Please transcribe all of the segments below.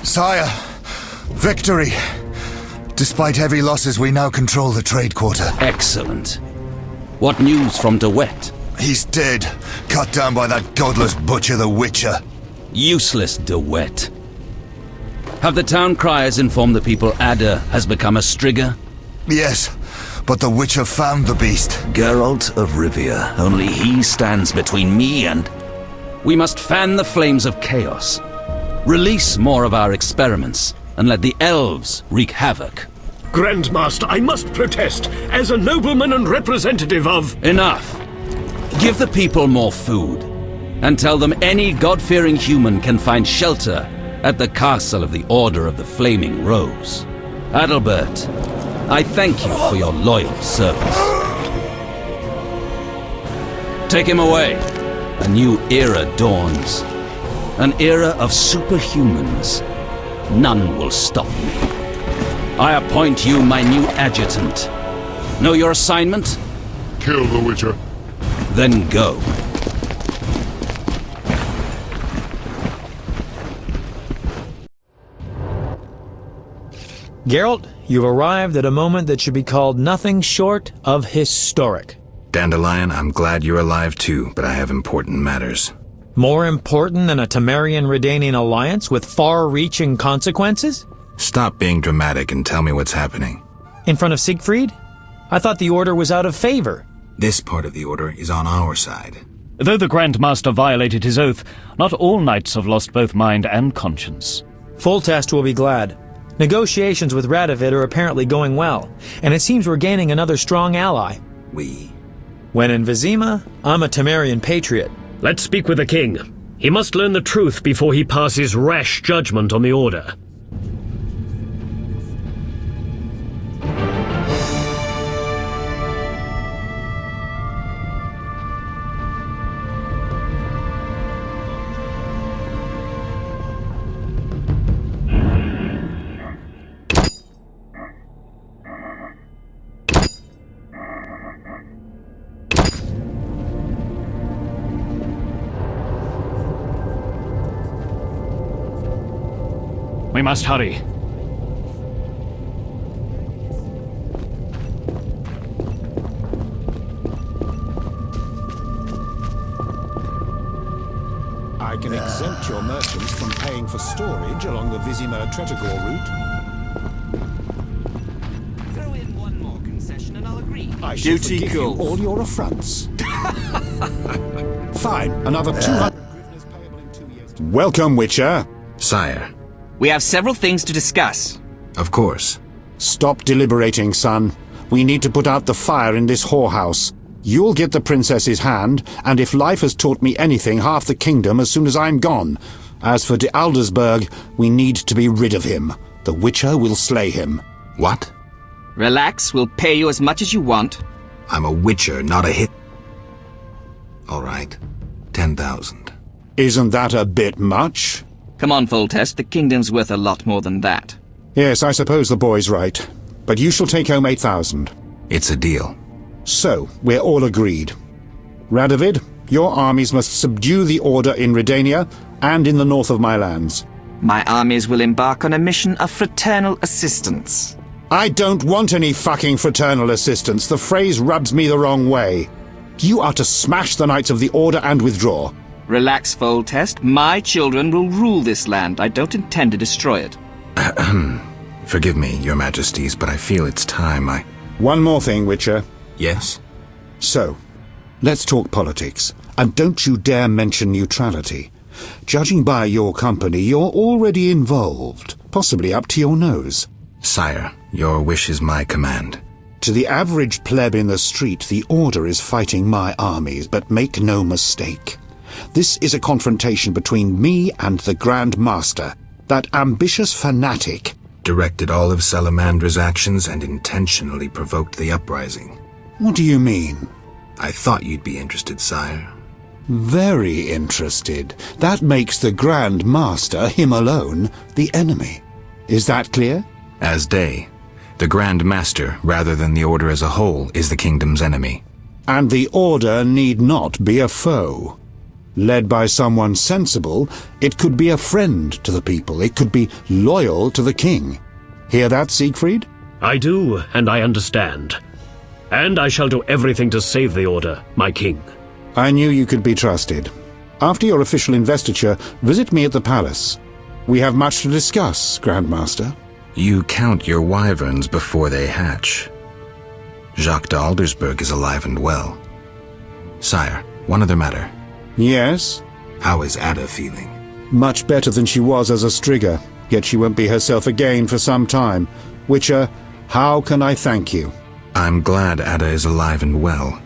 Sire, victory! Despite heavy losses, we now control the trade quarter. Excellent. What news from De Wet? He's dead, cut down by that godless butcher, the Witcher. Useless De Wet. Have the town criers informed the people Ada has become a Strigger? Yes, but the Witcher found the beast. Geralt of Rivia. Only he stands between me and... We must fan the flames of chaos. Release more of our experiments, and let the elves wreak havoc. Grandmaster, I must protest, as a nobleman and representative of... Enough! Give the people more food, and tell them any God-fearing human can find shelter at the castle of the Order of the Flaming Rose. Adalbert, I thank you for your loyal service. Take him away. A new era dawns. An era of superhumans. None will stop me. I appoint you my new adjutant. Know your assignment? Kill the Witcher. Then go. Geralt, you've arrived at a moment that should be called nothing short of historic. Dandelion, I'm glad you're alive too, but I have important matters. More important than a Temerian-Redanian alliance with far-reaching consequences? Stop being dramatic and tell me what's happening. In front of Siegfried? I thought the Order was out of favor. This part of the Order is on our side. Though the Grand Master violated his oath, not all knights have lost both mind and conscience. Foltest will be glad. Negotiations with Radovid are apparently going well, and it seems we're gaining another strong ally. When in Vizima, I'm a Temerian patriot. Let's speak with the king. He must learn the truth before he passes rash judgment on the Order. We must hurry. I can exempt your merchants from paying for storage along the Vizima-Tretogor route. Throw in one more concession and I'll agree. I shall forgive you all your affronts. Fine, another 200 griveners payable in 2 years. Welcome, Witcher. Sire. We have several things to discuss. Of course. Stop deliberating, son. We need to put out the fire in this whorehouse. You'll get the princess's hand, and if life has taught me anything, half the kingdom as soon as I'm gone. As for de Aldersberg, we need to be rid of him. The Witcher will slay him. What? Relax, we'll pay you as much as you want. I'm a Witcher, not a hit. All right. 10,000. Isn't that a bit much? Come on, Foltest, the kingdom's worth a lot more than that. Yes, I suppose the boy's right. But you shall take home 8,000. It's a deal. So, we're all agreed. Radovid, your armies must subdue the Order in Redania and in the north of my lands. My armies will embark on a mission of fraternal assistance. I don't want any fucking fraternal assistance. The phrase rubs me the wrong way. You are to smash the Knights of the Order and withdraw. Relax, Foltest. My children will rule this land. I don't intend to destroy it. Forgive me, your majesties, but I feel it's time One more thing, Witcher. Yes? So, let's talk politics. And don't you dare mention neutrality. Judging by your company, you're already involved. Possibly up to your nose. Sire, your wish is my command. To the average pleb in the street, the Order is fighting my armies, but make no mistake. This is a confrontation between me and the Grand Master, that ambitious fanatic. Directed all of Salamandra's actions and intentionally provoked the uprising. What do you mean? I thought you'd be interested, sire. Very interested. That makes the Grand Master, him alone, the enemy. Is that clear? As day. The Grand Master, rather than the Order as a whole, is the kingdom's enemy. And the Order need not be a foe. Led by someone sensible, it could be a friend to the people. It could be loyal to the king. Hear that, Siegfried? I do, and I understand. And I shall do everything to save the Order, my king. I knew you could be trusted. After your official investiture, visit me at the palace. We have much to discuss, Grandmaster. You count your wyverns before they hatch. Jacques d'Aldersberg is alive and well. Sire, one other matter. Yes? How is Ada feeling? Much better than she was as a Strigger, yet she won't be herself again for some time. Witcher, how can I thank you? I'm glad Ada is alive and well.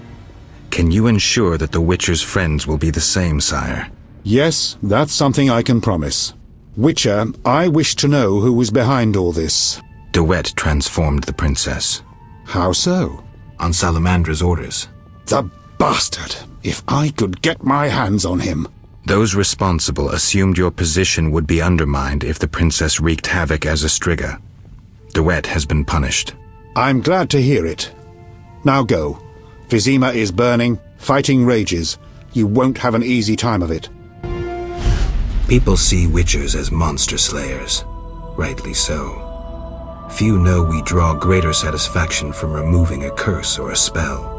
Can you ensure that the Witcher's friends will be the same, sire? Yes, that's something I can promise. Witcher, I wish to know who was behind all this. De Wet transformed the princess. How so? On Salamandra's orders. The bastard! If I could get my hands on him. Those responsible assumed your position would be undermined if the princess wreaked havoc as a Striga. De Wet has been punished. I'm glad to hear it. Now go. Vizima is burning, fighting rages. You won't have an easy time of it. People see Witchers as monster slayers. Rightly so. Few know we draw greater satisfaction from removing a curse or a spell.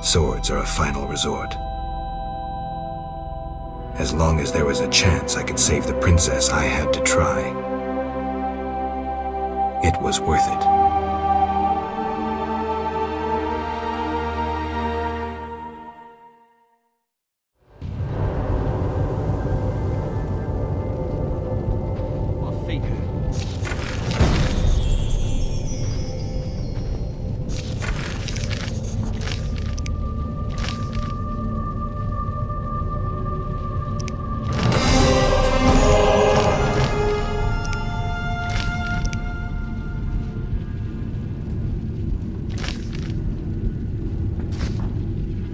Swords are a final resort. As long as there was a chance I could save the princess, I had to try. It was worth it.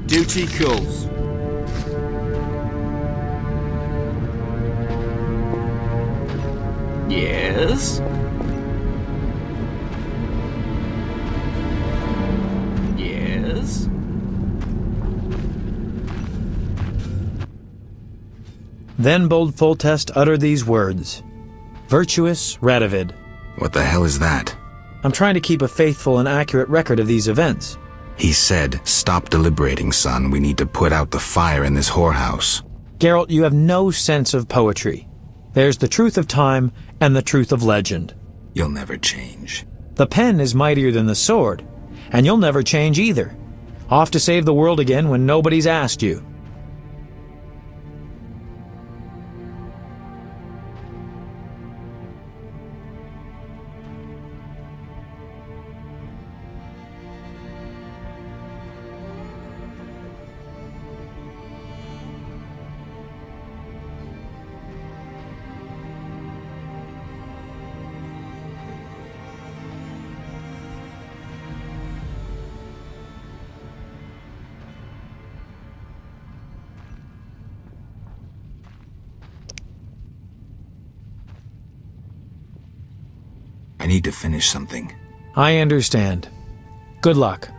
Duty calls. Yes? Yes? Then bold Foltest uttered these words. Virtuous Radovid. What the hell is that? I'm trying to keep a faithful and accurate record of these events. He said, "Stop deliberating, son. We need to put out the fire in this whorehouse." Geralt, you have no sense of poetry. There's the truth of time and the truth of legend. You'll never change. The pen is mightier than the sword, and you'll never change either. Off to save the world again when nobody's asked you. I need to finish something. I understand. Good luck.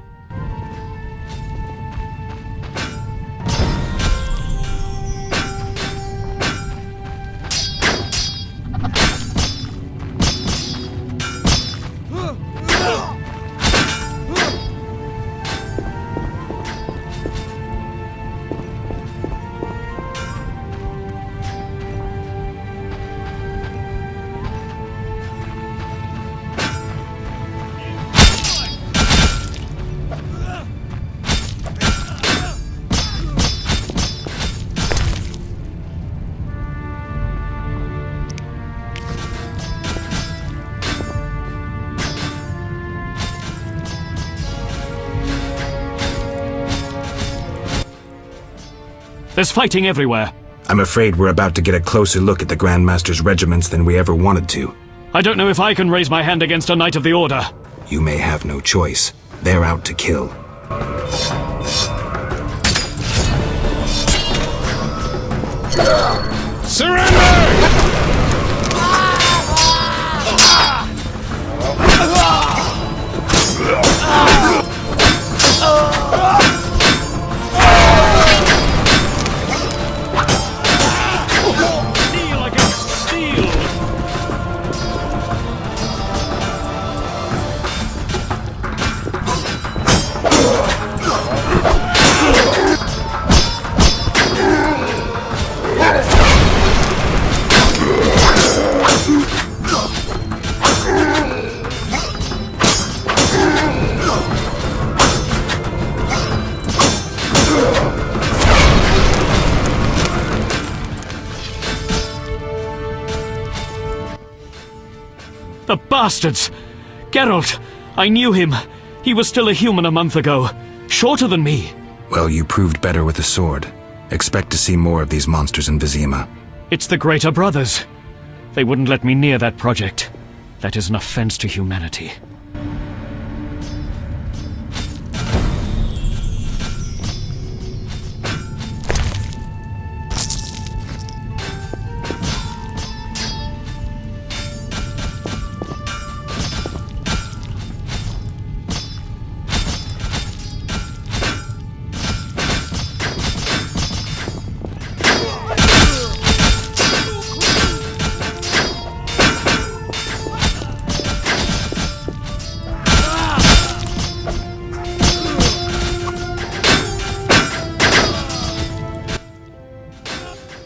There's fighting everywhere. I'm afraid we're about to get a closer look at the Grand Master's regiments than we ever wanted to. I don't know if I can raise my hand against a Knight of the Order. You may have no choice. They're out to kill. Surrender! The bastards! Geralt! I knew him. He was still a human a month ago. Shorter than me. Well, you proved better with the sword. Expect to see more of these monsters in Vizima. It's the Greater Brothers. They wouldn't let me near that project. That is an offense to humanity.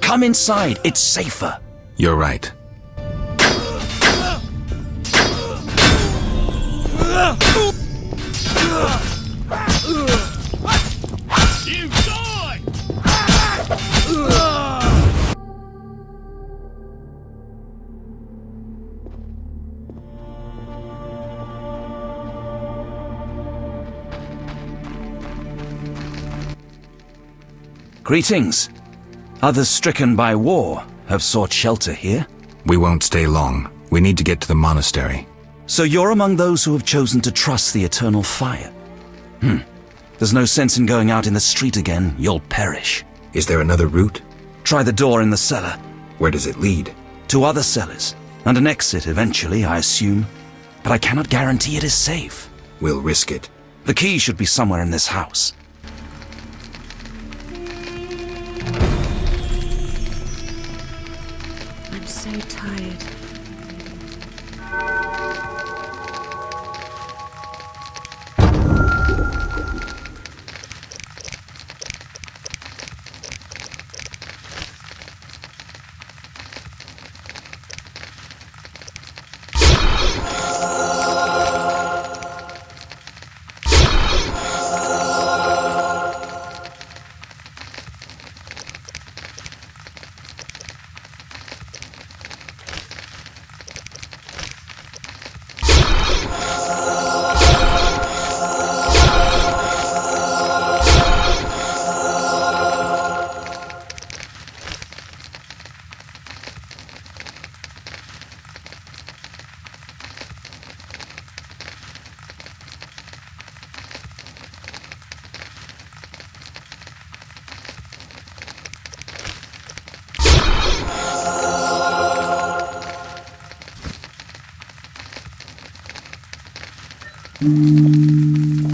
Come inside, it's safer. You're right. You die! Greetings. Others stricken by war have sought shelter here. We won't stay long. We need to get to the monastery. So you're among those who have chosen to trust the eternal fire. There's no sense in going out in the street again. You'll perish. Is there another route? Try the door in the cellar. Where does it lead? To other cellars, and an exit eventually, I assume. But I cannot guarantee it is safe. We'll risk it. The key should be somewhere in this house. I'm so tired.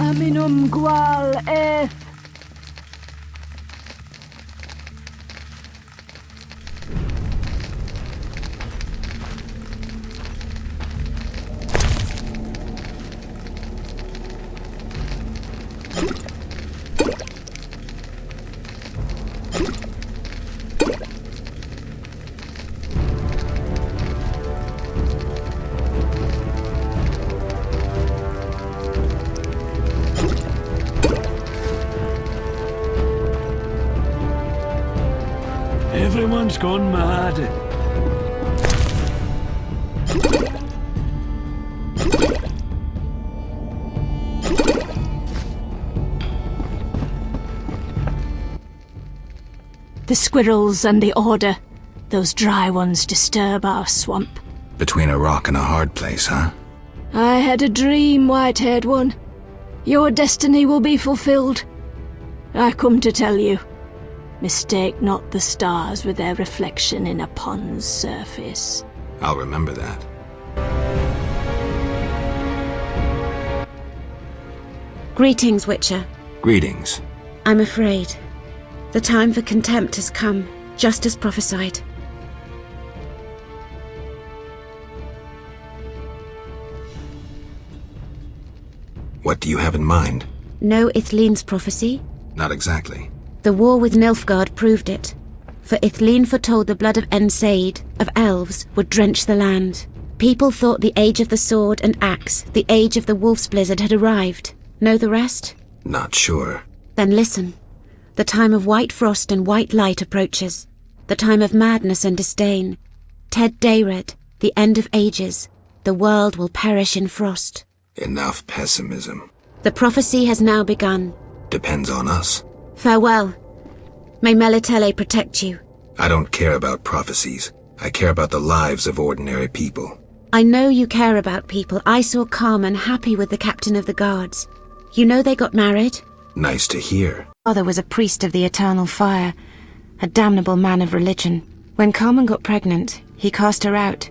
Aminum gual eth. Everyone's gone mad. The squirrels and the order. Those dry ones disturb our swamp. Between a rock and a hard place, huh? I had a dream, white-haired one. Your destiny will be fulfilled. I come to tell you. Mistake not the stars with their reflection in a pond's surface. I'll remember that. Greetings, Witcher. Greetings. I'm afraid. The time for contempt has come, just as prophesied. What do you have in mind? Know Ithleen's prophecy? Not exactly. The war with Nilfgaard proved it. For Ithleen foretold the blood of Ensaid, of elves, would drench the land. People thought the age of the sword and axe, the age of the wolf's blizzard had arrived. Know the rest? Not sure. Then listen. The time of white frost and white light approaches. The time of madness and disdain. Ted Dayred, the end of ages. the world will perish in frost. Enough pessimism. The prophecy has now begun. Depends on us. Farewell. May Melitele protect you. I don't care about prophecies. I care about the lives of ordinary people. I know you care about people. I saw Carmen happy with the captain of the guards. You know they got married? Nice to hear. Father was a priest of the eternal fire, a damnable man of religion. When Carmen got pregnant, he cast her out.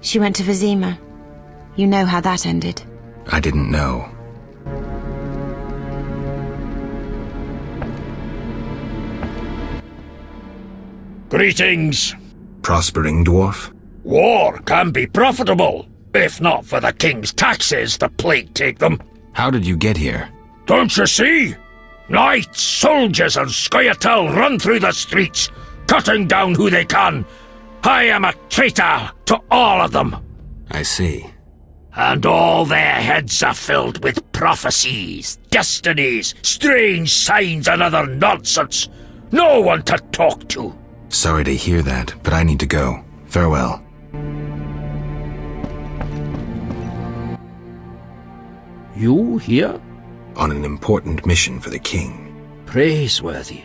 She went to Vizima. You know how that ended. I didn't know. Greetings. Prospering dwarf? War can be profitable, if not for the king's taxes, the plague take them. How did you get here? Don't you see? Knights, soldiers, and Scoia'tael run through the streets, cutting down who they can. I am a traitor to all of them. I see. And all their heads are filled with prophecies, destinies, strange signs, and other nonsense. No one to talk to. Sorry to hear that, but I need to go. Farewell. You here? On an important mission for the king. Praiseworthy.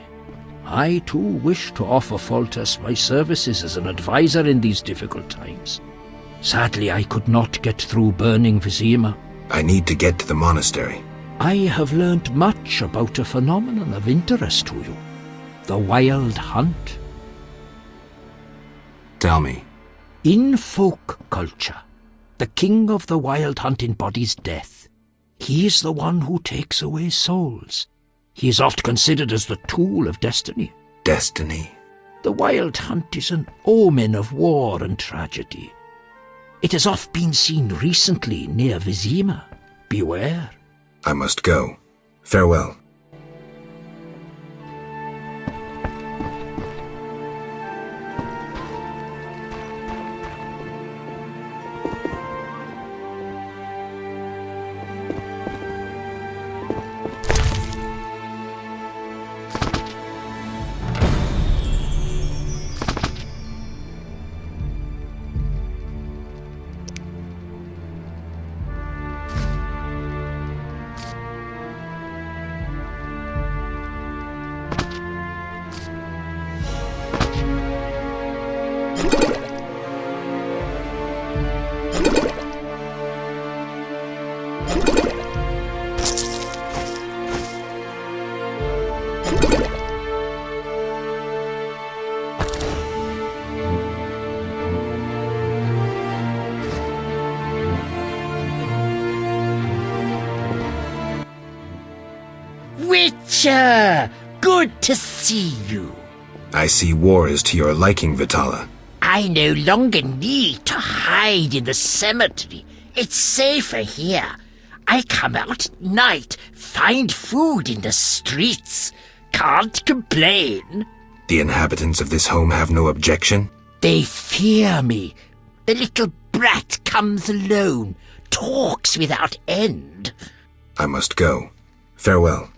I too wish to offer Foltest my services as an advisor in these difficult times. Sadly, I could not get through burning Vizima. I need to get to the monastery. I have learnt much about a phenomenon of interest to you. The Wild Hunt. Tell me. In folk culture, the king of the Wild Hunt embodies death. He is the one who takes away souls. He is oft considered as the tool of destiny. Destiny? The Wild Hunt is an omen of war and tragedy. It has oft been seen recently near Vizima. Beware. I must go. Farewell. Witcher! Good to see you. I see war is to your liking, Vitala. I no longer need to hide in the cemetery. It's safer here. I come out at night, find food in the streets. Can't complain. The inhabitants of this home have no objection? They fear me. The little brat comes alone, talks without end. I must go. Farewell.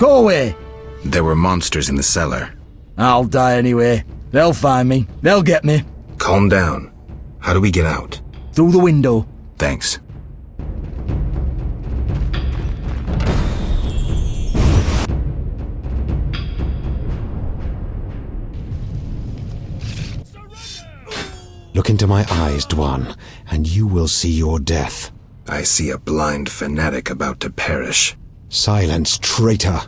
Go away! There were monsters in the cellar. I'll die anyway. They'll find me. They'll get me. Calm down. How do we get out? Through the window. Thanks. Look into my eyes, Dwan, and you will see your death. I see a blind fanatic about to perish. Silence, traitor.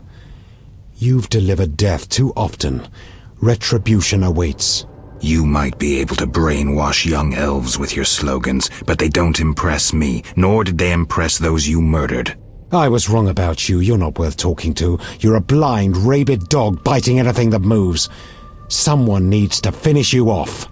You've delivered death too often. Retribution awaits. You might be able to brainwash young elves with your slogans, but they don't impress me, nor did they impress those you murdered. I was wrong about you. You're not worth talking to. You're a blind, rabid dog biting anything that moves. Someone needs to finish you off.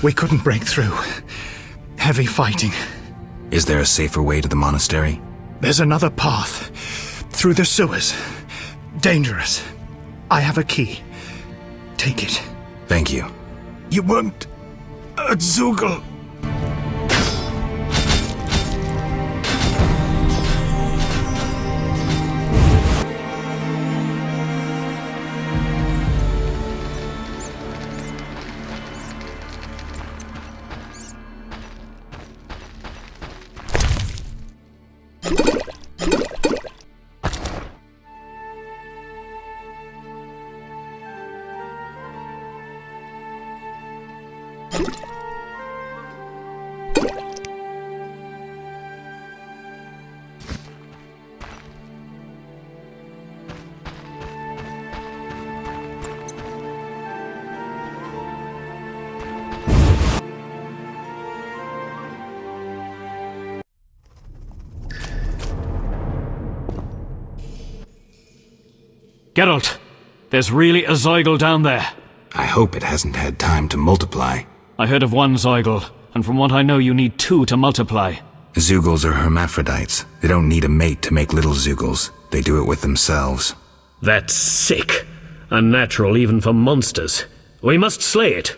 We couldn't break through. Heavy fighting. Is there a safer way to the monastery? There's another path. Through the sewers. Dangerous. I have a key. Take it. Thank you. You weren't a Zugel. Geralt, there's really a Zeugel down there. I hope it hasn't had time to multiply. I heard of one Zeugel, and from what I know you need 2 to multiply. Zeugels are hermaphrodites. They don't need a mate to make little Zeugels. They do it with themselves. That's sick. Unnatural even for monsters. We must slay it.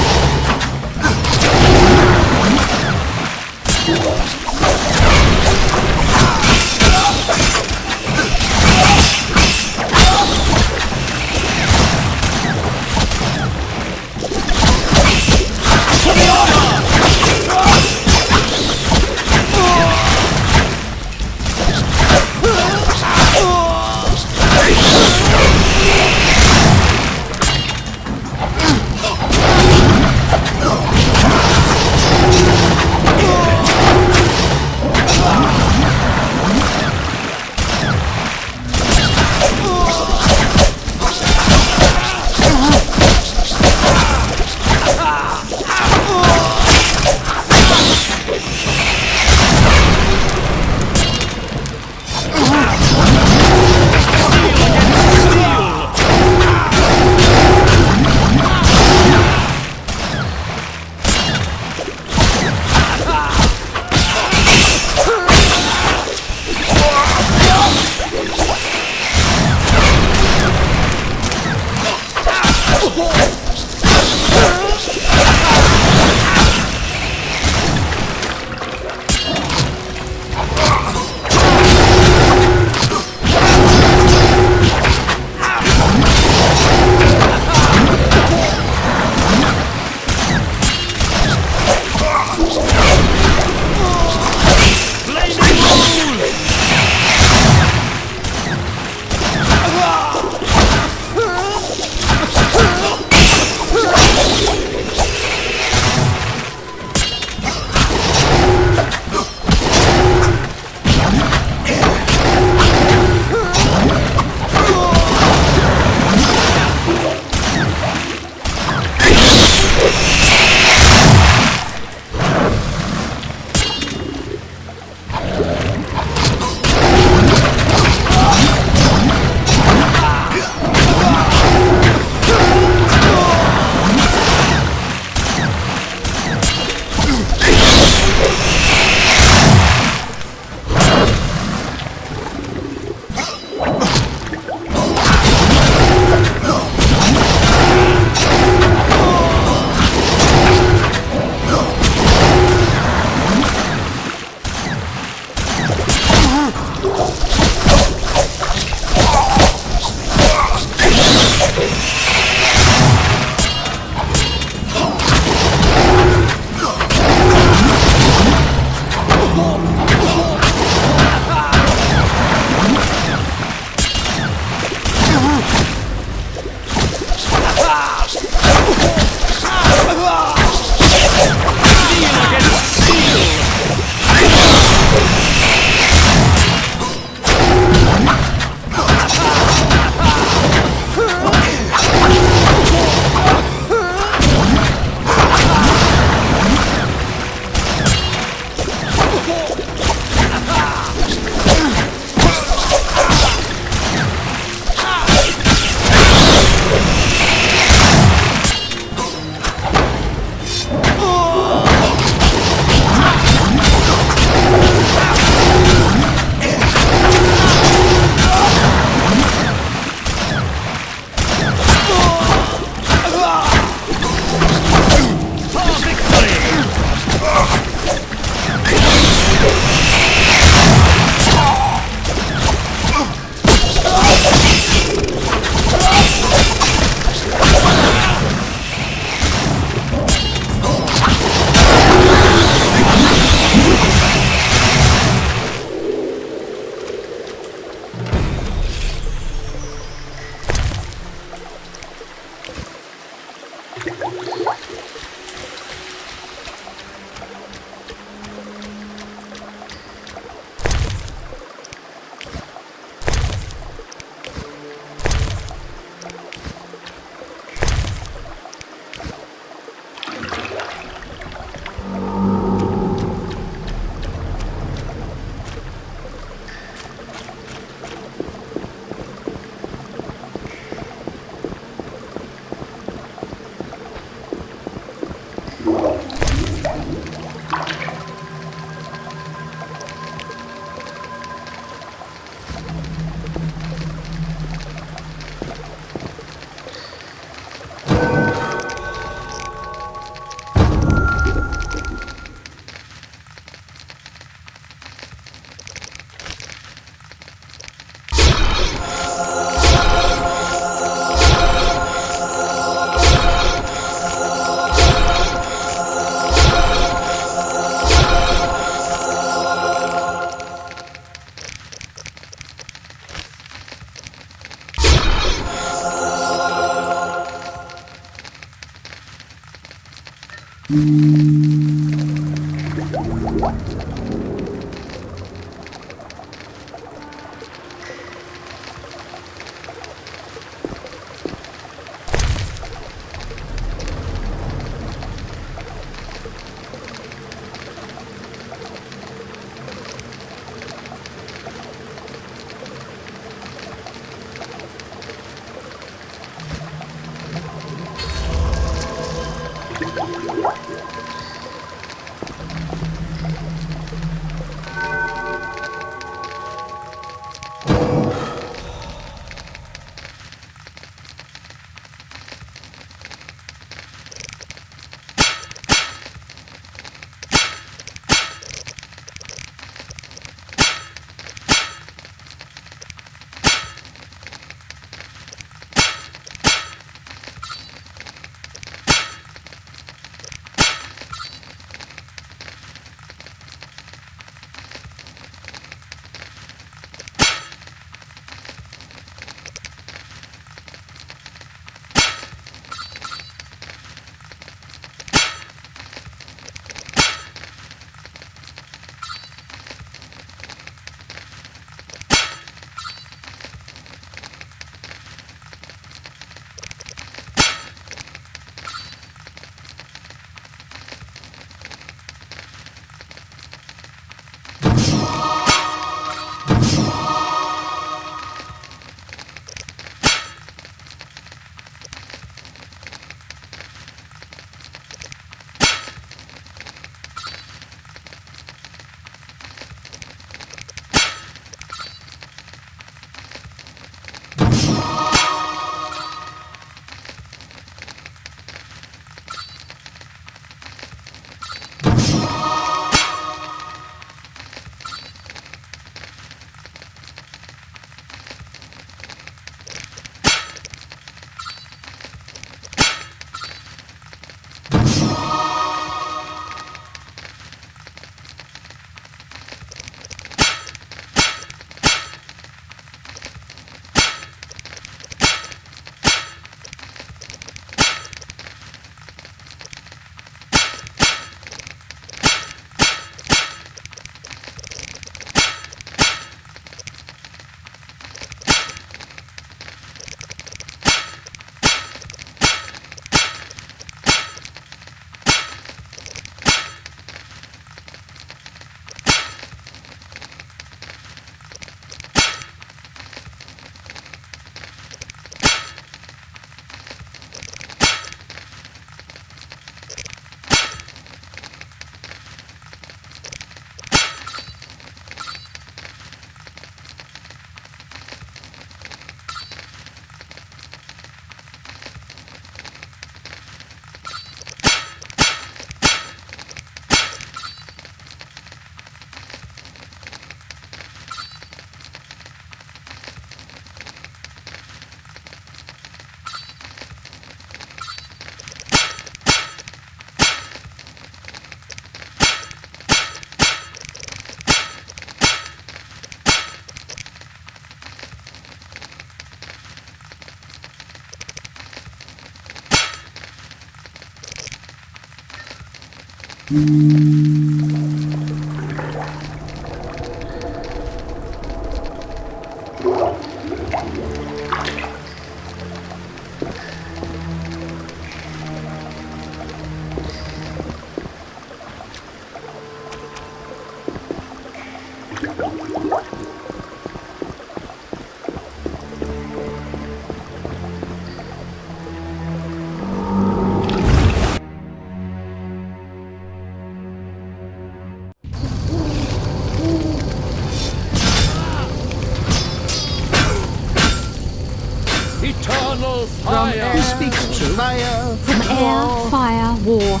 Eternal fire! Who speaks true? Fire! From air, fire, war.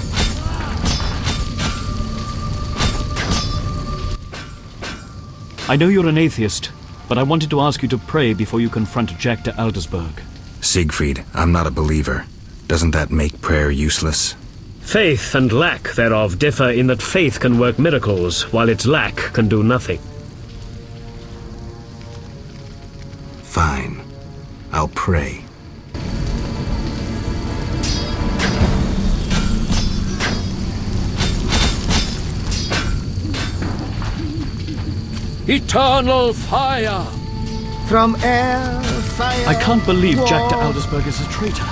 I know you're an atheist, but I wanted to ask you to pray before you confront Jack de Aldersberg. Siegfried, I'm not a believer. Doesn't that make prayer useless? Faith and lack thereof differ in that faith can work miracles, while its lack can do nothing. Fine. I'll pray. eternal fire. From air, fire. I can't believe Jack de war. Aldersberg is a traitor.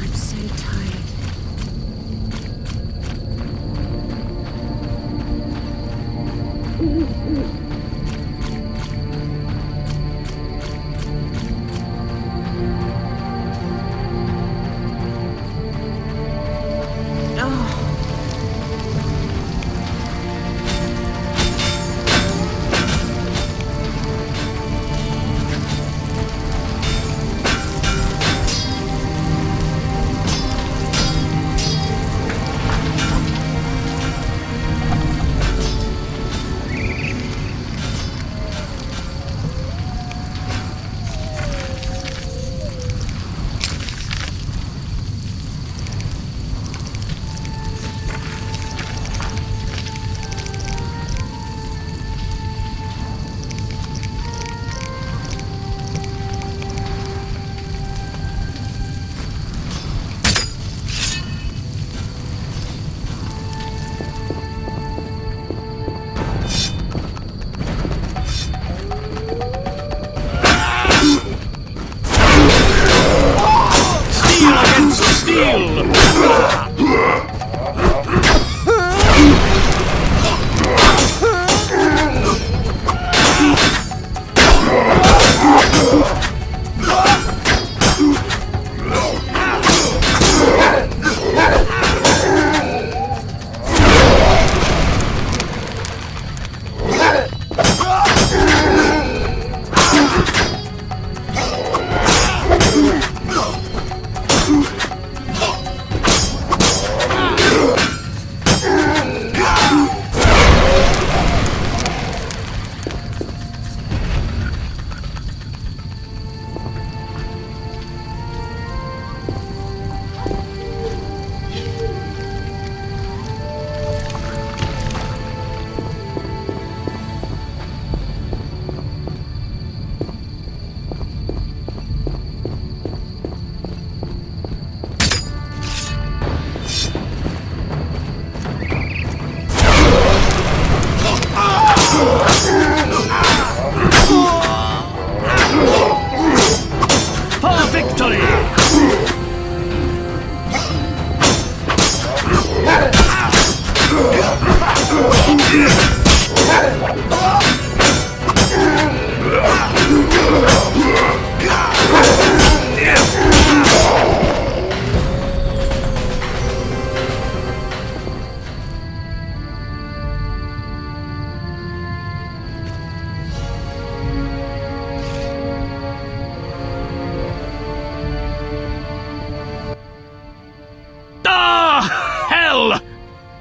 I'm so tired.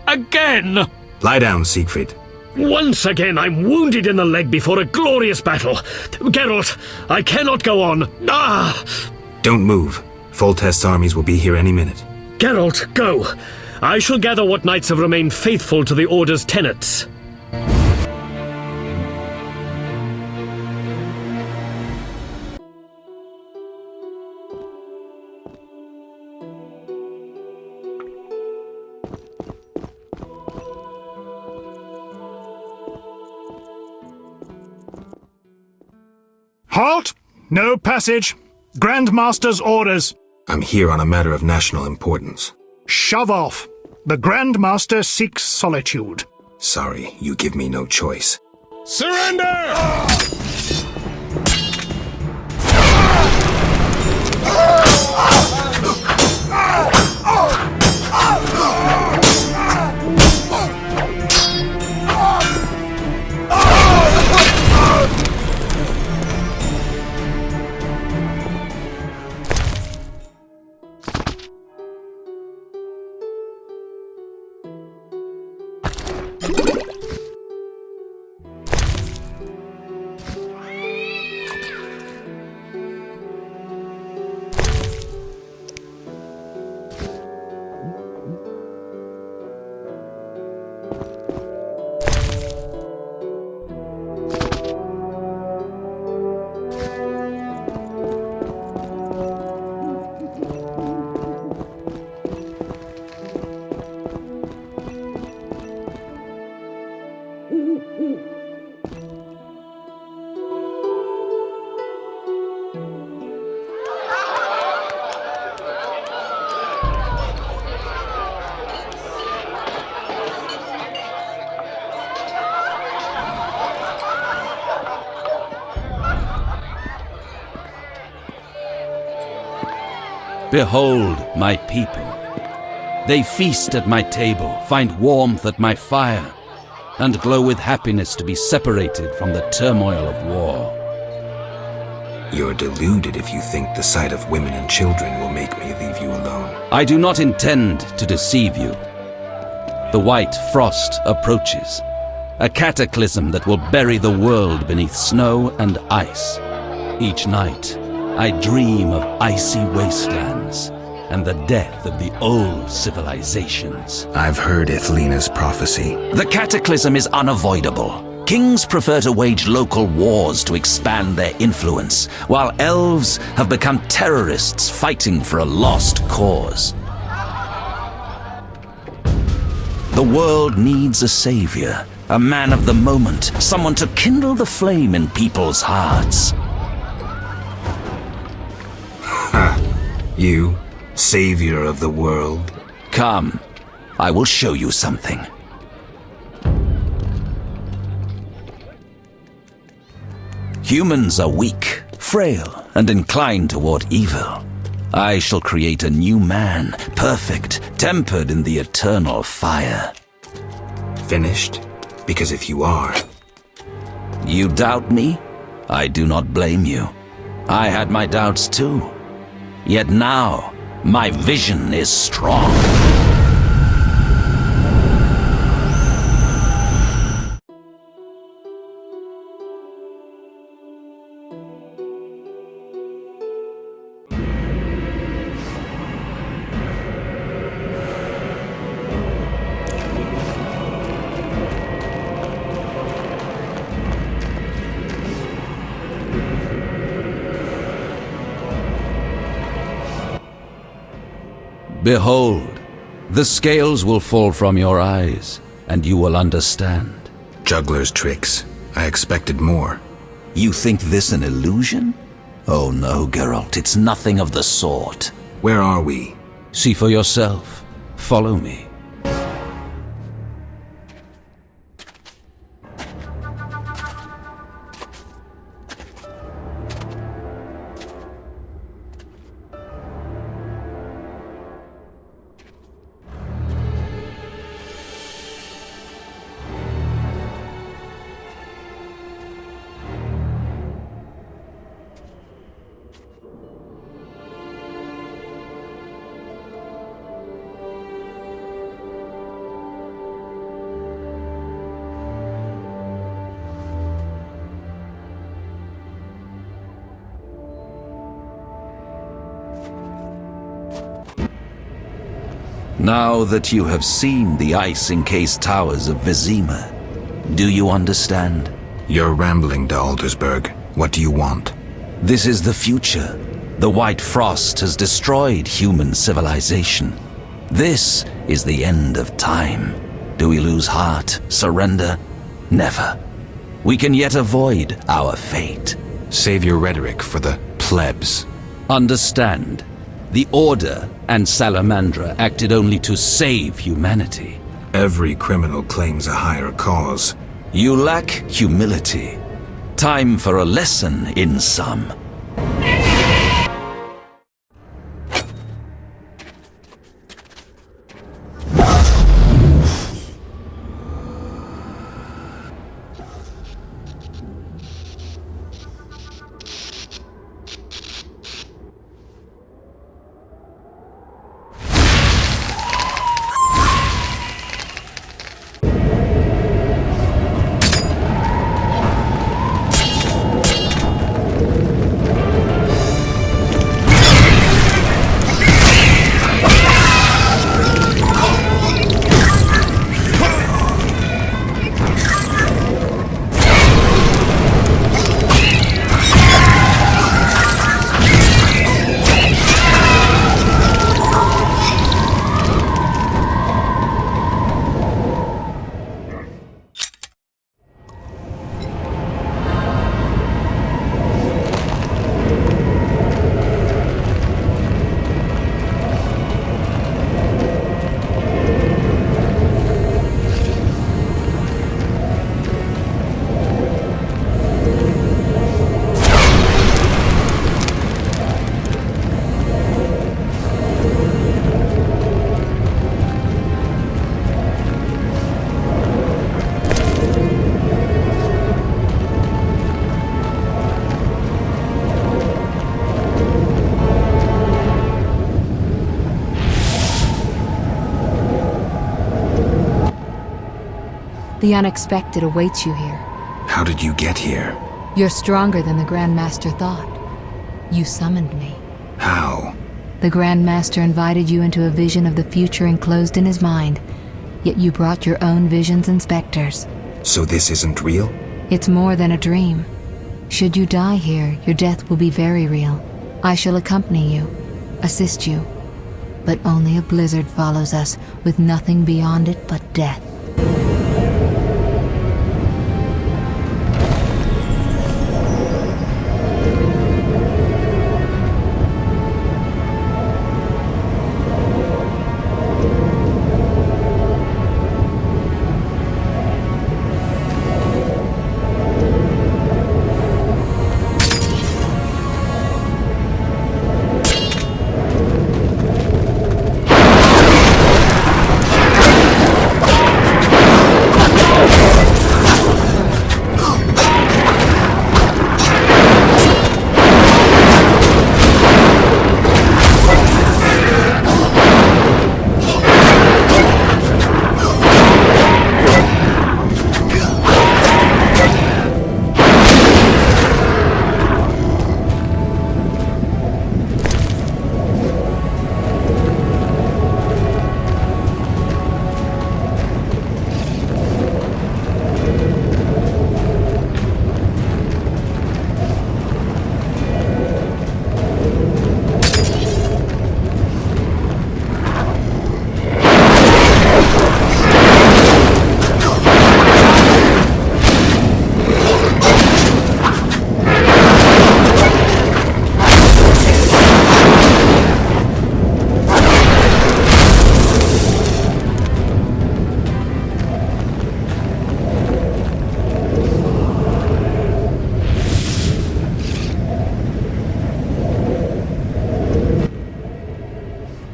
Again! Lie down, Siegfried. Once again, I'm wounded in the leg before a glorious battle. Geralt, I cannot go on. Don't move. Foltest's armies will be here any minute. Geralt, go. I shall gather what knights have remained faithful to the Order's tenets. Halt! No passage. Grandmaster's orders. I'm here on a matter of national importance. Shove off. The Grandmaster seeks solitude. Sorry, you give me no choice. Surrender! Behold my people. They feast at my table, find warmth at my fire, and glow with happiness to be separated from the turmoil of war. You're deluded if you think the sight of women and children will make me leave you alone. I do not intend to deceive you. The white frost approaches, a cataclysm that will bury the world beneath snow and ice. Each night, I dream of icy wastelands and the death of the old civilizations. I've heard Ithlena's prophecy. The cataclysm is unavoidable. Kings prefer to wage local wars to expand their influence, while elves have become terrorists fighting for a lost cause. The world needs a savior, a man of the moment, someone to kindle the flame in people's hearts. Ha! You, savior of the world? Come, I will show you something. Humans are weak, frail, and inclined toward evil. I shall create a new man, perfect, tempered in the eternal fire. Finished? Because if you are... You doubt me? I do not blame you. I had my doubts too. Yet now, my vision is strong. Behold, the scales will fall from your eyes, and you will understand. Juggler's tricks. I expected more. You think this an illusion? Oh no, Geralt, it's nothing of the sort. Where are we? See for yourself. Follow me. Now that you have seen the ice-encased towers of Vizima, do you understand? You're rambling to Aldersburg. What do you want? This is the future. The white frost has destroyed human civilization. This is the end of time. Do we lose heart, surrender? Never. We can yet avoid our fate. Save your rhetoric for the plebs. Understand. The Order and Salamandra acted only to save humanity. Every criminal claims a higher cause. You lack humility. Time for a lesson in some. The unexpected awaits you here. How did you get here? You're stronger than the Grand Master thought. You summoned me. How? The Grand Master invited you into a vision of the future enclosed in his mind, yet you brought your own visions and specters. So this isn't real? It's more than a dream. Should you die here, your death will be very real. I shall accompany you, assist you. But only a blizzard follows us, with nothing beyond it but death.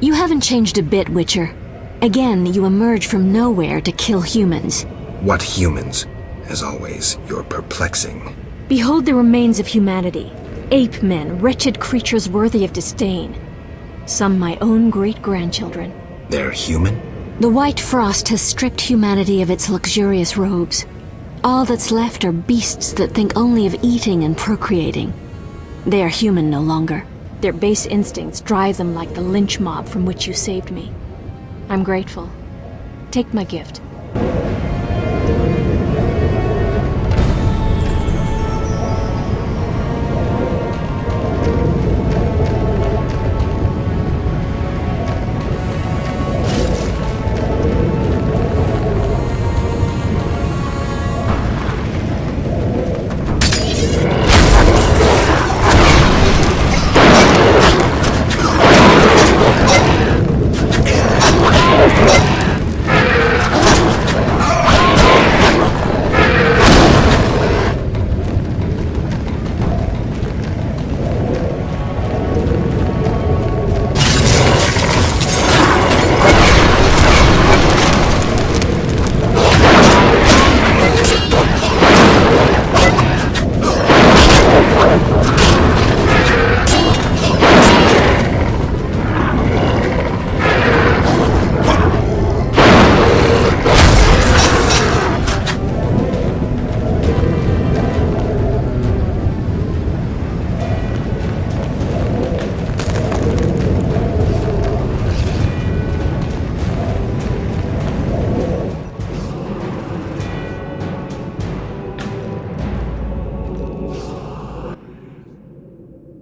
You haven't changed a bit, Witcher. Again, you emerge from nowhere to kill humans. What humans? As always, you're perplexing. Behold the remains of humanity. Ape men, wretched creatures worthy of disdain. Some my own great-grandchildren. They're human? The white frost has stripped humanity of its luxurious robes. All that's left are beasts that think only of eating and procreating. They are human no longer. Their base instincts drive them like the lynch mob from which you saved me. I'm grateful. Take my gift.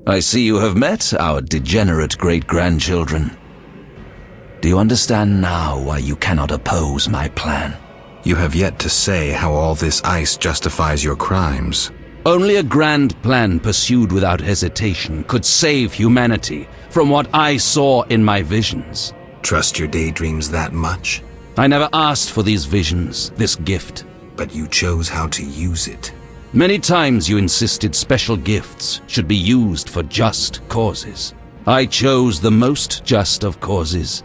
I see you have met our degenerate great-grandchildren. Do you understand now why you cannot oppose my plan? You have yet to say how all this ice justifies your crimes. Only a grand plan pursued without hesitation could save humanity from what I saw in my visions. Trust your daydreams that much? I never asked for these visions, this gift. But you chose how to use it. Many times you insisted special gifts should be used for just causes. I chose the most just of causes,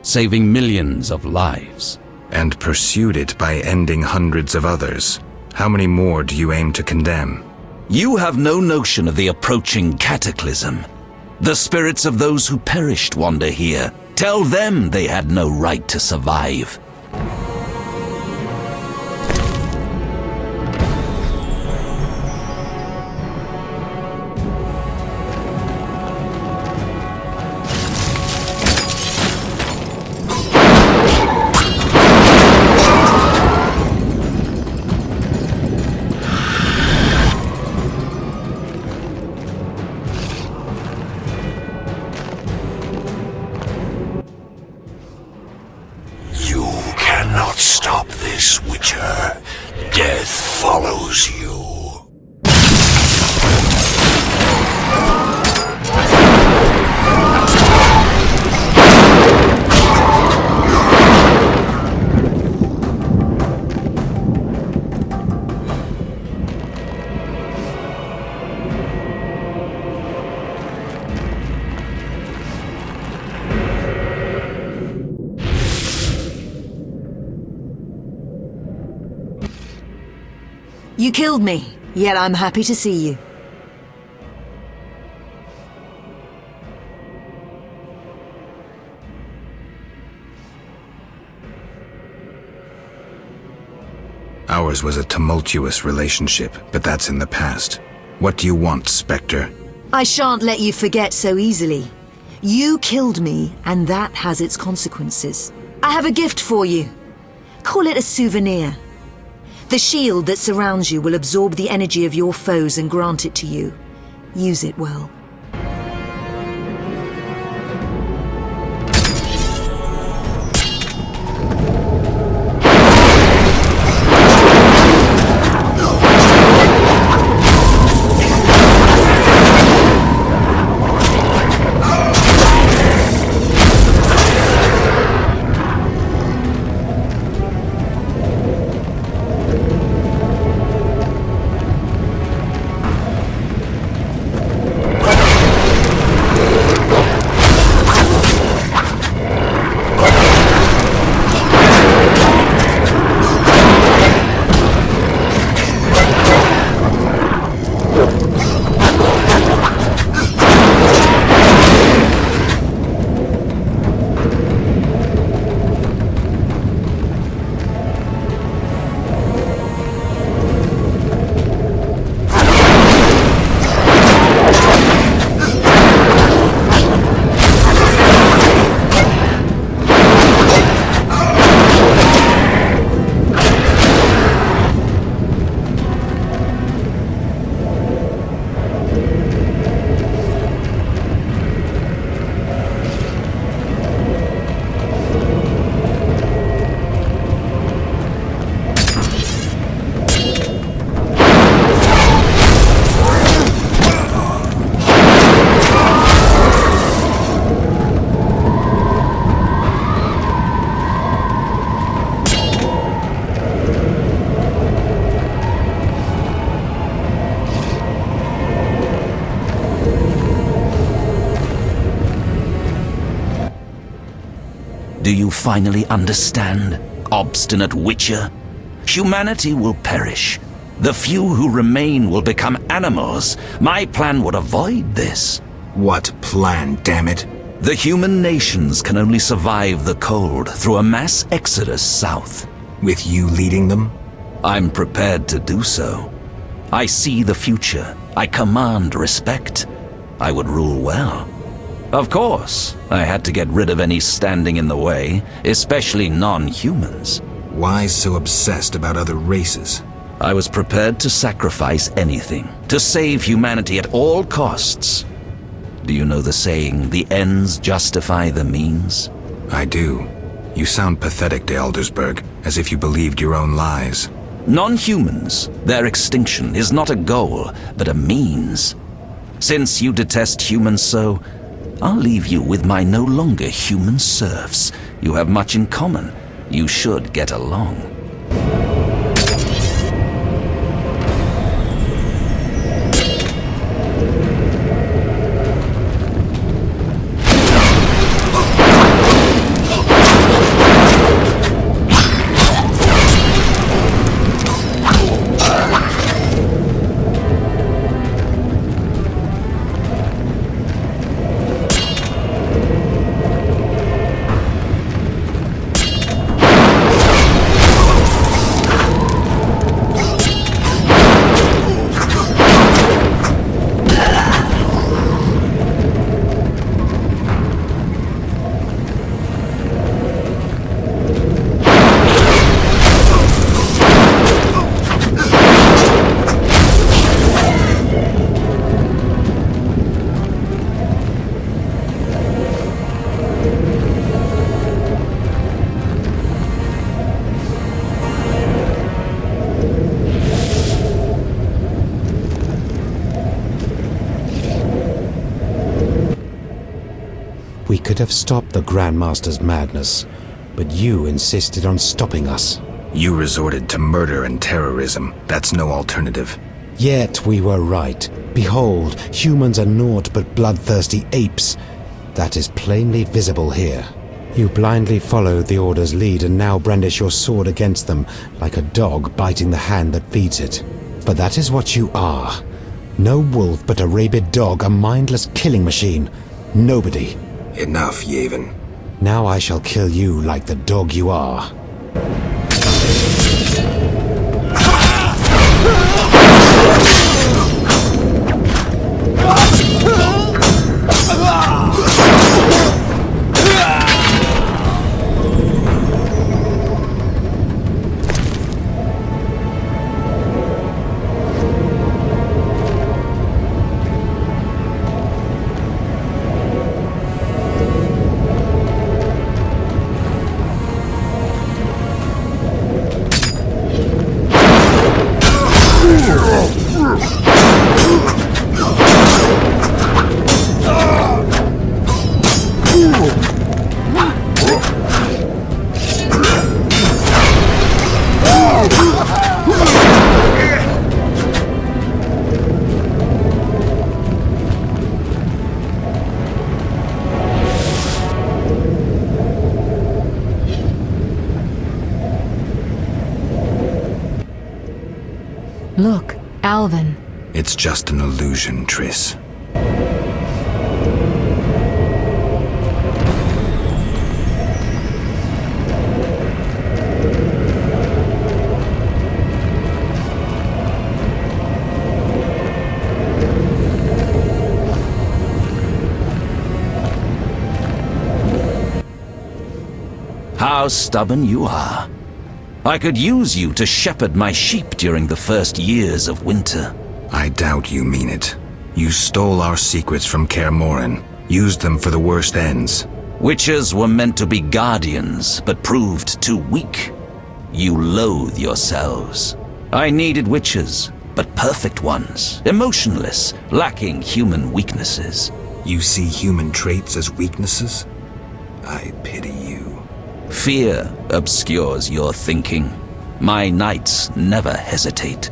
saving millions of lives. And pursued it by ending hundreds of others. How many more do you aim to condemn? You have no notion of the approaching cataclysm. The spirits of those who perished wander here. Tell them they had no right to survive. You killed me, yet I'm happy to see you. Ours was a tumultuous relationship, but that's in the past. What do you want, Spectre? I shan't let you forget so easily. You killed me, and that has its consequences. I have a gift for you. Call it a souvenir. The shield that surrounds you will absorb the energy of your foes and grant it to you. Use it well. Do you finally understand, obstinate Witcher? Humanity will perish. The few who remain will become animals. My plan would avoid this. What plan, damn it? The human nations can only survive the cold through a mass exodus south. With you leading them? I'm prepared to do so. I see the future. I command respect. I would rule well. Of course, I had to get rid of any standing in the way, especially non-humans. Why so obsessed about other races? I was prepared to sacrifice anything, to save humanity at all costs. Do you know the saying, the ends justify the means? I do. You sound pathetic to Eldersburg, as if you believed your own lies. Non-humans, their extinction is not a goal, but a means. Since you detest humans so, I'll leave you with my no longer human serfs. You have much in common. You should get along. We could have stopped the Grandmaster's madness, but you insisted on stopping us. You resorted to murder and terrorism. That's no alternative. Yet we were right. Behold, humans are naught but bloodthirsty apes. That is plainly visible here. You blindly followed the Order's lead and now brandish your sword against them, like a dog biting the hand that feeds it. But that is what you are. No wolf, but a rabid dog, a mindless killing machine. Nobody. Enough, Yavin. Now I shall kill you like the dog you are. Look, Alvin. It's just an illusion, Triss. How stubborn you are. I could use you to shepherd my sheep during the first years of winter. I doubt you mean it. You stole our secrets from Kaer Morhen, used them for the worst ends. Witches were meant to be guardians, but proved too weak. You loathe yourselves. I needed witches, but perfect ones, emotionless, lacking human weaknesses. You see human traits as weaknesses? I pity you. Fear obscures your thinking. My knights never hesitate.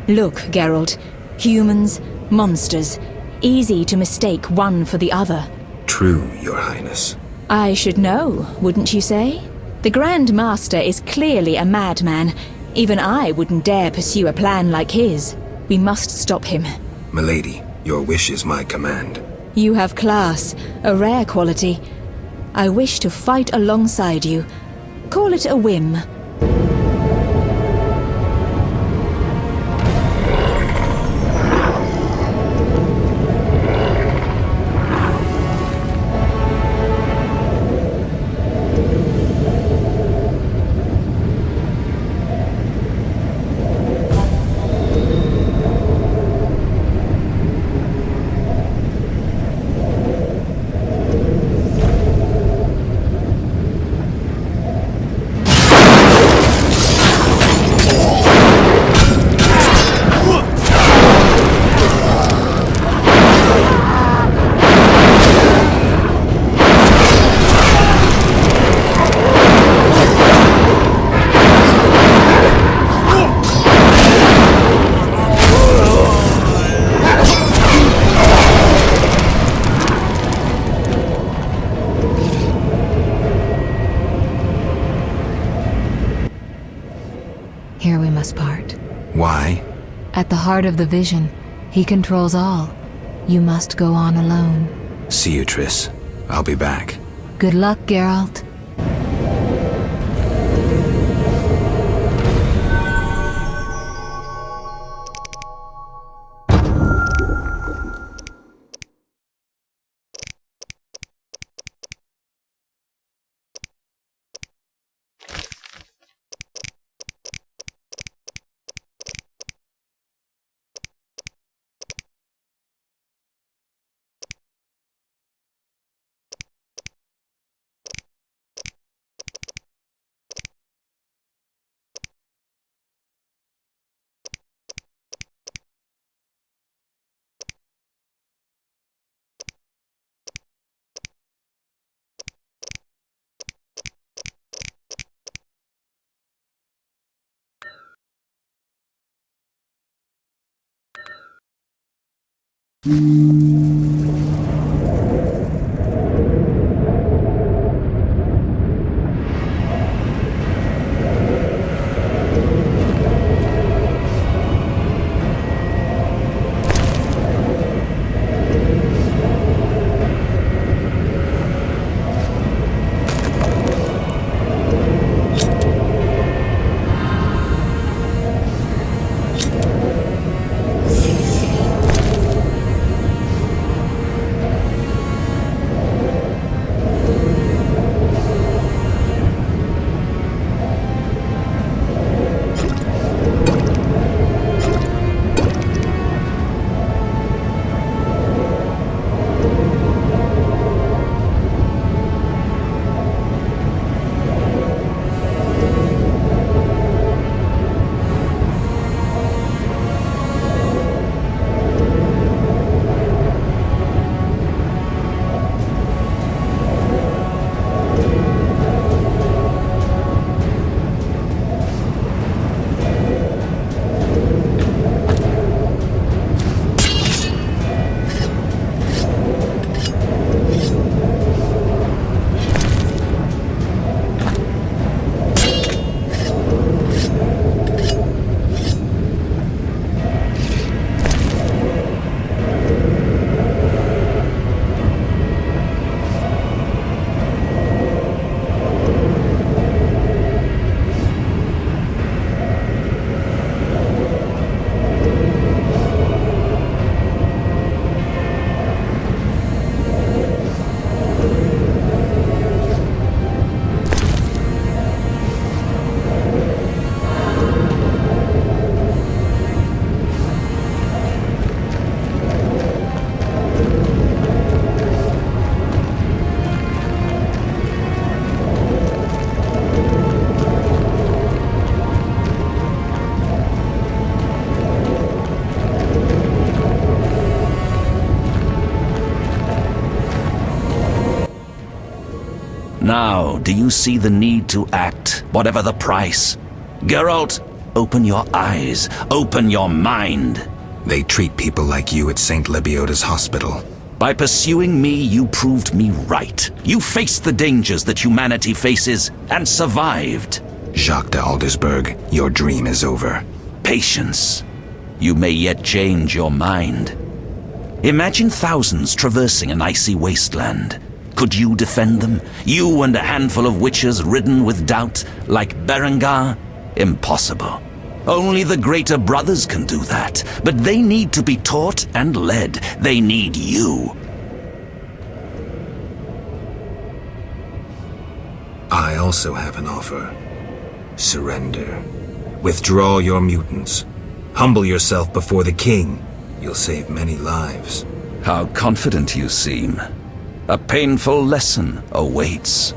Look, Geralt. Humans, monsters. Easy to mistake one for the other. True, Your Highness. I should know, wouldn't you say? The Grand Master is clearly a madman. Even I wouldn't dare pursue a plan like his. We must stop him. Milady, your wish is my command. You have class, a rare quality. I wish to fight alongside you. Call it a whim. Here we must part. Why? At the heart of the vision, he controls all. You must go on alone. See you, Triss. I'll be back. Good luck, Geralt. Now, do you see the need to act, whatever the price? Geralt, open your eyes, open your mind. They treat people like you at St. Lebioda's hospital. By pursuing me, you proved me right. You faced the dangers that humanity faces, and survived. Jacques de Aldersberg, your dream is over. Patience. You may yet change your mind. Imagine thousands traversing an icy wasteland. Could you defend them? You and a handful of witches ridden with doubt, like Berengar? Impossible. Only the greater brothers can do that. But they need to be taught and led. They need you. I also have an offer. Surrender. Withdraw your mutants. Humble yourself before the king. You'll save many lives. How confident you seem. A painful lesson awaits.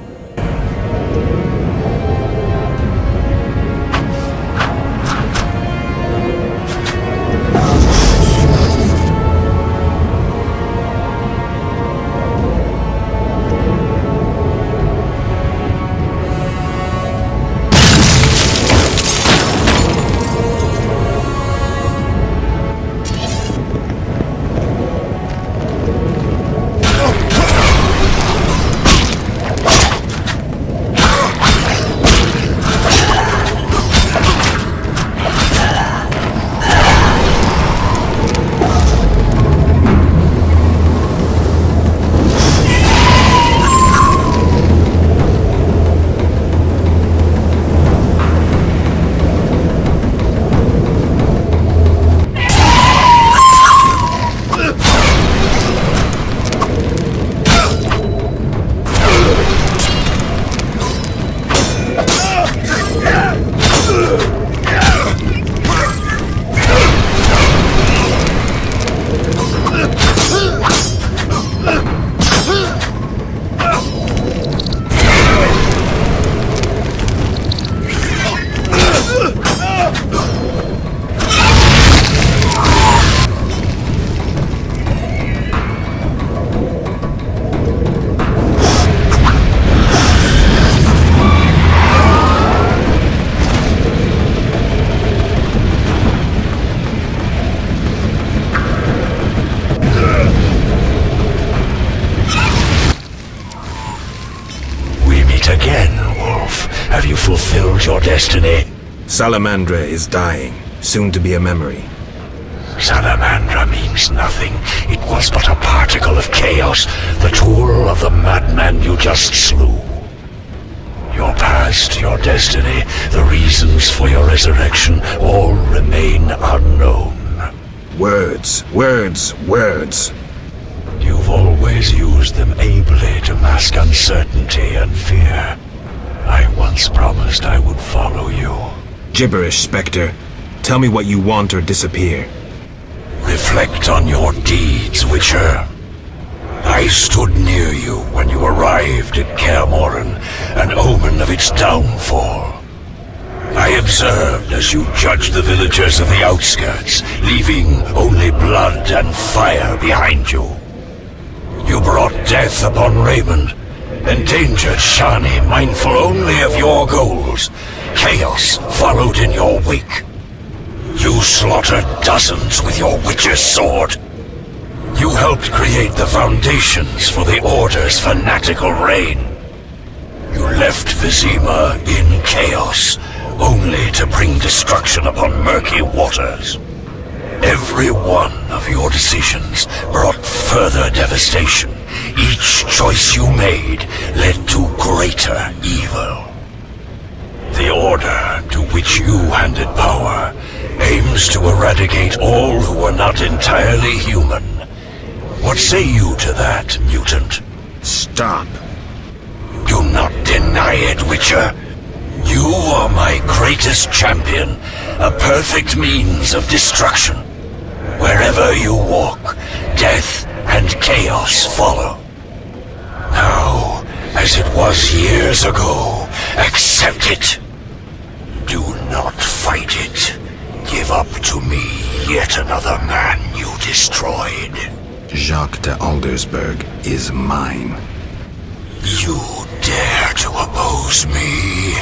controls your destiny. Salamandra is dying, soon to be a memory. Salamandra means nothing. It was but a particle of chaos, the tool of the madman you just slew. Your past, your destiny, the reasons for your resurrection all remain unknown. Words, words, words. You've always used them ably to mask uncertainty and fear. I once promised I would follow you. Gibberish, Spectre. Tell me what you want or disappear. Reflect on your deeds, Witcher. I stood near you when you arrived at Kaer Morhen, an omen of its downfall. I observed as you judged the villagers of the outskirts, leaving only blood and fire behind you. You brought death upon Raymond, endangered Shani, mindful only of your goals. Chaos followed in your wake. You slaughtered dozens with your witch's sword. You helped create the foundations for the Order's fanatical reign. You left Vizima in chaos, only to bring destruction upon murky waters. Every one of your decisions brought further devastation. Each choice you made led to greater evil. The Order, to which you handed power, aims to eradicate all who are not entirely human. What say you to that, mutant? Stop. Do not deny it, Witcher. You are my greatest champion, a perfect means of destruction. Wherever you walk, death and chaos follow. Now, as it was years ago, accept it. Do not fight it. Give up to me yet another man you destroyed. Jacques de Aldersberg is mine. You dare to oppose me?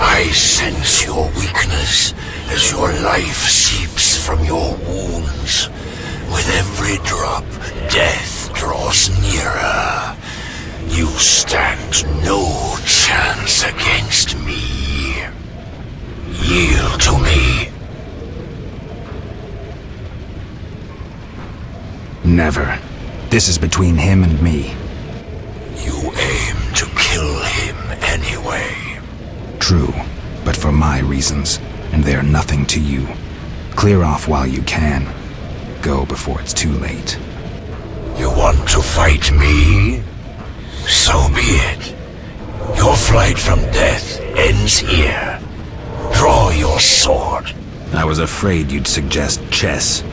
I sense your weakness as your life seeps from your wounds. With every drop, death draws nearer. You stand no chance against me. Yield to me. Never. This is between him and me. You aim to kill him anyway. True, but for my reasons, and they're nothing to you. Clear off while you can. Go before it's too late. You want to fight me? So be it. Your flight from death ends here. Draw your sword. I was afraid you'd suggest chess.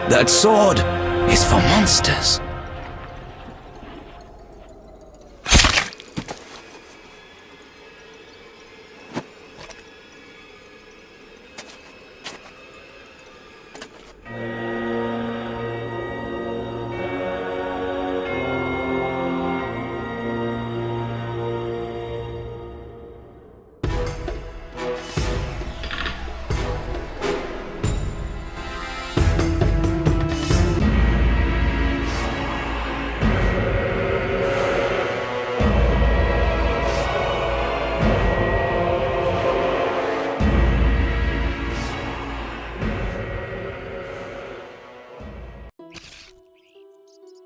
That sword is for monsters.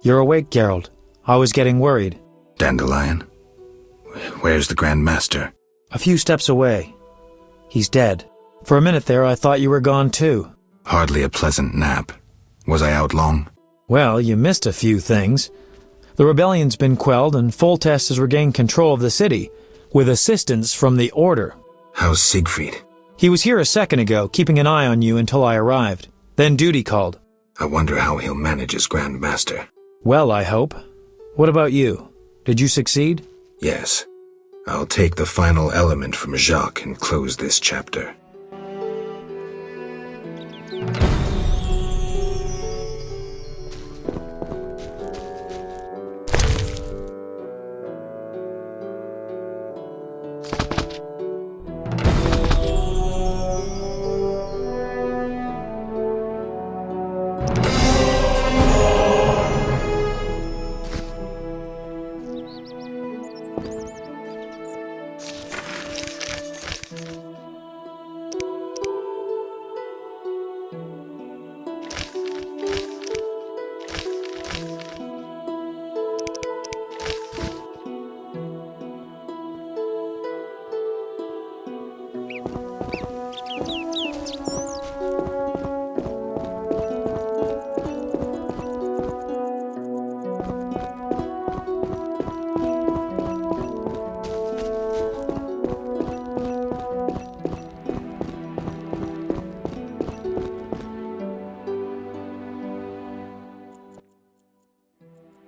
You're awake, Geralt. I was getting worried. Dandelion? Where's the Grand Master? A few steps away. He's dead. For a minute there, I thought you were gone too. Hardly a pleasant nap. Was I out long? Well, you missed a few things. The rebellion's been quelled, and Foltest has regained control of the city, with assistance from the Order. How's Siegfried? He was here a second ago, keeping an eye on you until I arrived. Then duty called. I wonder how he'll manage as Grand Master. Well, I hope. What about you? Did you succeed? Yes. I'll take the final element from Jacques and close this chapter.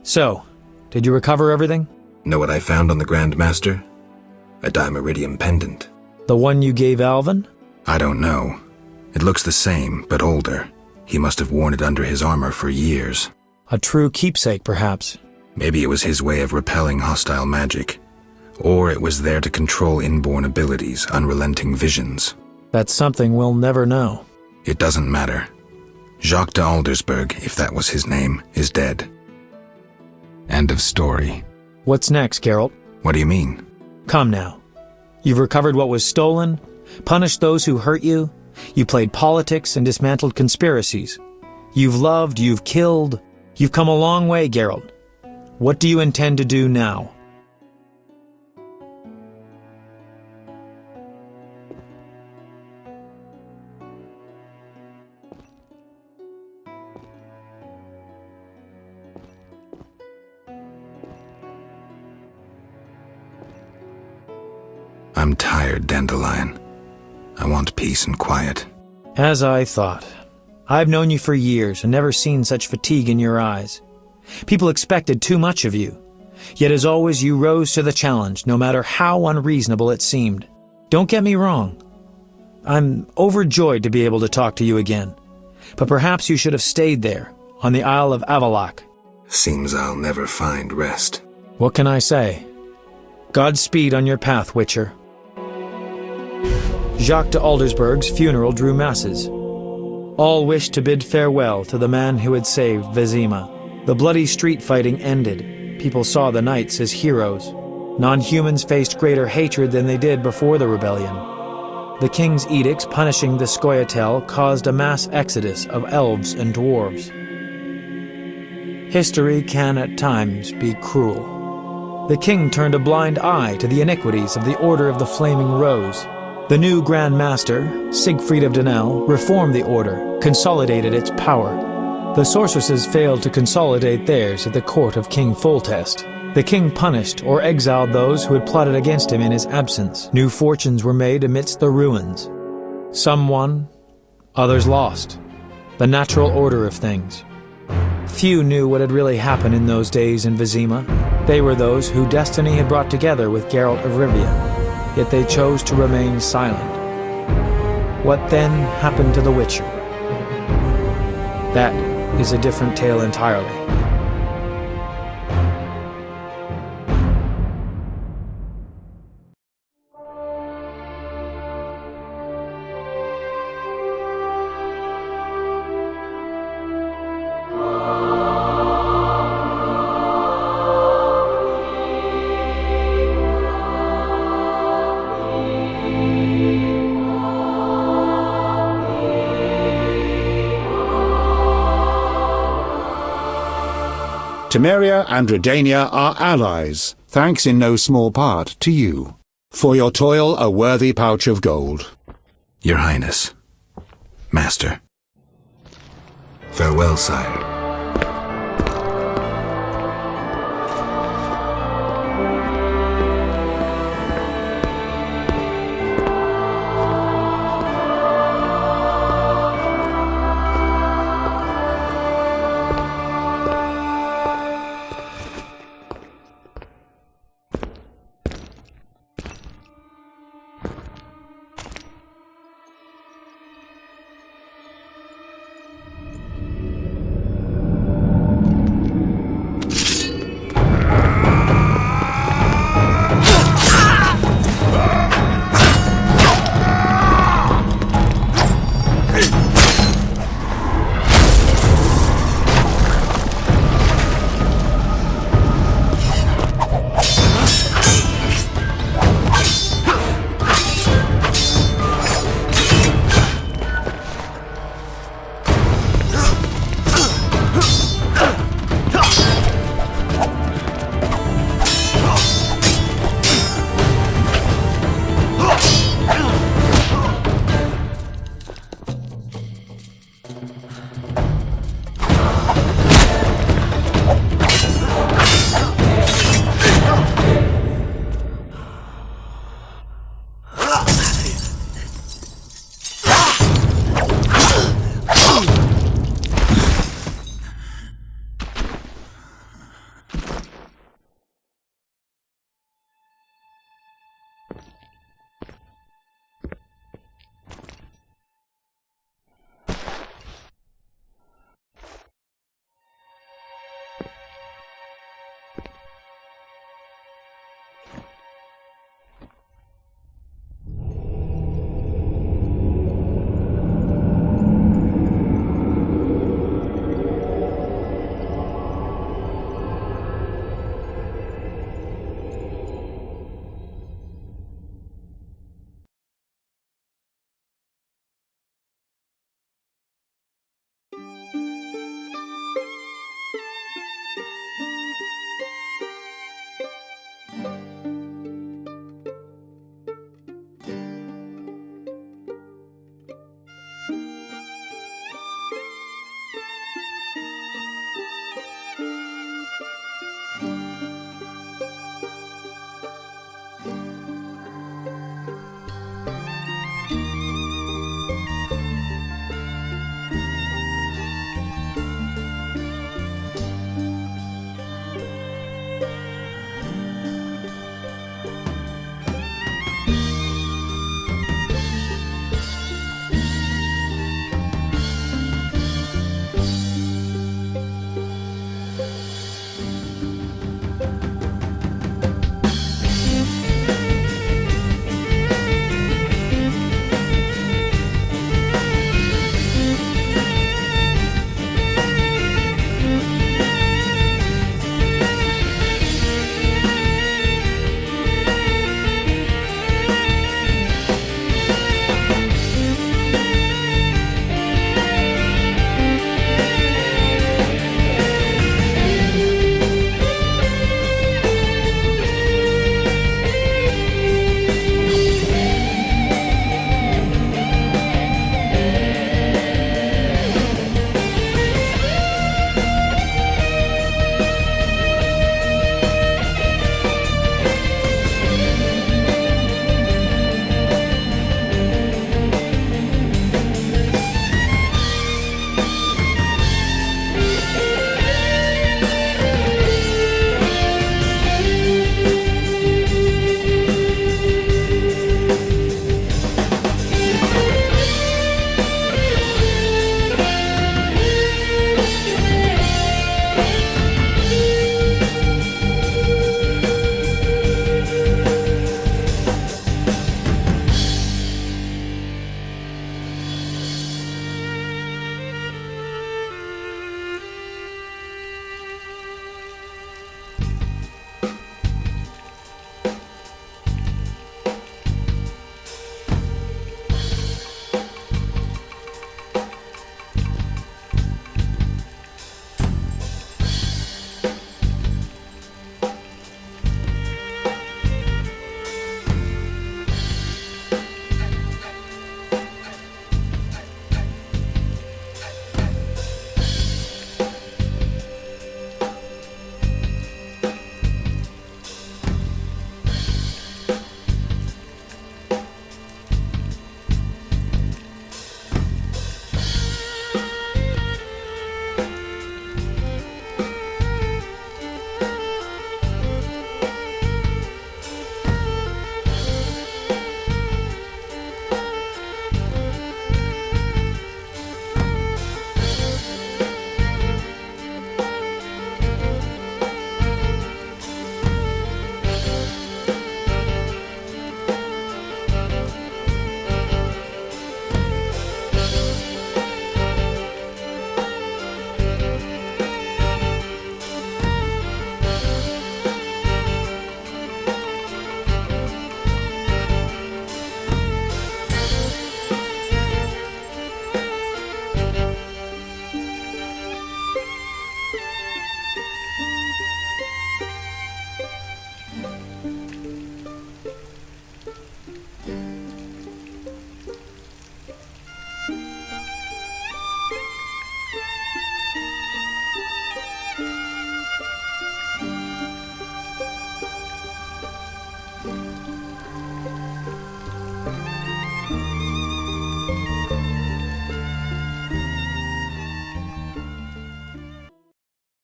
So, did you recover everything? Know what I found on the Grand Master? A dimeridium pendant. The one you gave Alvin? I don't know. It looks the same, but older. He must have worn it under his armor for years. A true keepsake, perhaps. Maybe it was his way of repelling hostile magic. Or it was there to control inborn abilities, unrelenting visions. That's something we'll never know. It doesn't matter. Jacques de Aldersberg, if that was his name, is dead. End of story. What's next, Geralt? What do you mean? Come now. You've recovered what was stolen, punished those who hurt you, you played politics and dismantled conspiracies. You've loved, you've killed, you've come a long way, Geralt. What do you intend to do now? I'm tired, Dandelion. I want peace and quiet. As I thought. I've known you for years and never seen such fatigue in your eyes. People expected too much of you. Yet as always, you rose to the challenge, no matter how unreasonable it seemed. Don't get me wrong. I'm overjoyed to be able to talk to you again. But perhaps you should have stayed there, on the Isle of Avallac'h. Seems I'll never find rest. What can I say? Godspeed on your path, Witcher. Jacques de Aldersberg's funeral drew masses. All wished to bid farewell to the man who had saved Vizima. The bloody street fighting ended. People saw the knights as heroes. Non-humans faced greater hatred than they did before the rebellion. The king's edicts punishing the Scoia'tael caused a mass exodus of elves and dwarves. History can at times be cruel. The king turned a blind eye to the iniquities of the Order of the Flaming Rose. The new Grand Master, Siegfried of Dunel, reformed the Order, consolidated its power. The sorceresses failed to consolidate theirs at the court of King Foltest. The king punished or exiled those who had plotted against him in his absence. New fortunes were made amidst the ruins. Some won, others lost. The natural order of things. Few knew what had really happened in those days in Vizima. They were those who destiny had brought together with Geralt of Rivia, yet they chose to remain silent. What then happened to the Witcher? That is a different tale entirely. Temeria and Redania are allies, thanks in no small part to you. For your toil, a worthy pouch of gold. Your Highness. Master. Farewell, sire.